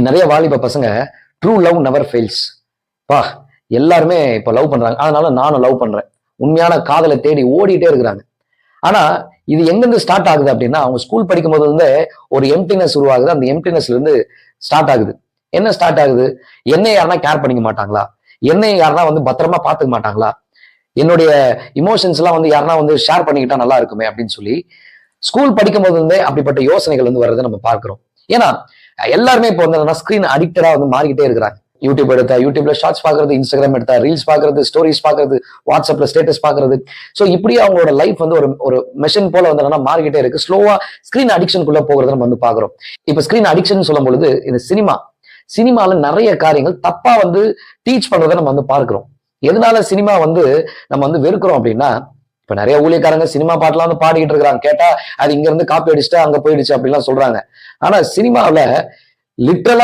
நிறைய வாலிப பசங்க ட்ரூ லவ் நெவர் ஃபெயில்ஸ். பா, எல்லாருமே இப்ப லவ் பண்றாங்க, அதனால நானும் லவ் பண்றேன், உண்மையான காதலை தேடி ஓடிட்டே இருக்கிறாங்க. ஆனா இது எங்கிருந்து ஸ்டார்ட் ஆகுது அப்படின்னா, அவங்க ஸ்கூல் படிக்கும் போது இருந்தே ஒரு எம்டினஸ் உருவாகுது. அந்த எம்டினஸ்ல இருந்து ஸ்டார்ட் ஆகுது. என்ன ஸ்டார்ட் ஆகுது? என்னை யாருன்னா கேர் பண்ணிக்க மாட்டாங்களா? என்னை யாருன்னா பத்திரமா பாத்துக்க மாட்டாங்களா? என்னுடைய இமோஷன்ஸ் எல்லாம் யாருன்னா ஷேர் பண்ணிக்கிட்டா நல்லா இருக்குமே அப்படின்னு சொல்லி ஸ்கூல் படிக்கும் போது இருந்தே அப்படிப்பட்ட யோசனைகள் வர்றதை நம்ம பார்க்கிறோம். ஏன்னா எல்லாருமே இப்போ ஸ்கிரீன் அடிக்டடா மாறிக்கிட்டே இருக்கிறாங்க. யூடியூப் எடுத்தா யூடியூப்ல ஷார்ட்ஸ் பாக்குறது, இன்ஸ்டாகிராம் எடுத்தா ரீல்ஸ் பாக்குறது, ஸ்டோரிஸ் பாக்குறது, வாட்ஸ்அப்ல ஸ்டேட்டஸ் பாக்குறது. சோ இப்படியே அவங்களோட லைஃப் ஒரு ஒரு மெஷின் போல மாறிக்கிட்டே இருக்கு. ஸ்லோவா ஸ்கிரீன் அடிக்ஷனுக்குள்ள போகிறத நம்ம பாக்குறோம். இப்ப ஸ்கிரீன் அடிக்ஷன் சொல்லும் பொழுது இந்த சினிமால நிறைய காரியங்கள் தப்பா டீச் பண்றதை நம்ம பார்க்கிறோம். எதனால சினிமா நம்ம வெறுக்கிறோம் அப்படின்னா, இப்ப நிறைய ஊழியக்காரங்க சினிமா பாட்டுலாம் பாடிக்கிட்டு இருக்கிறாங்க. கேட்டா அது இங்க இருந்து காப்பி அடிச்சுட்டு அங்க போயிடுச்சு அப்படிலாம் சொல்றாங்க. ஆனா சினிமாவில லிட்டரலா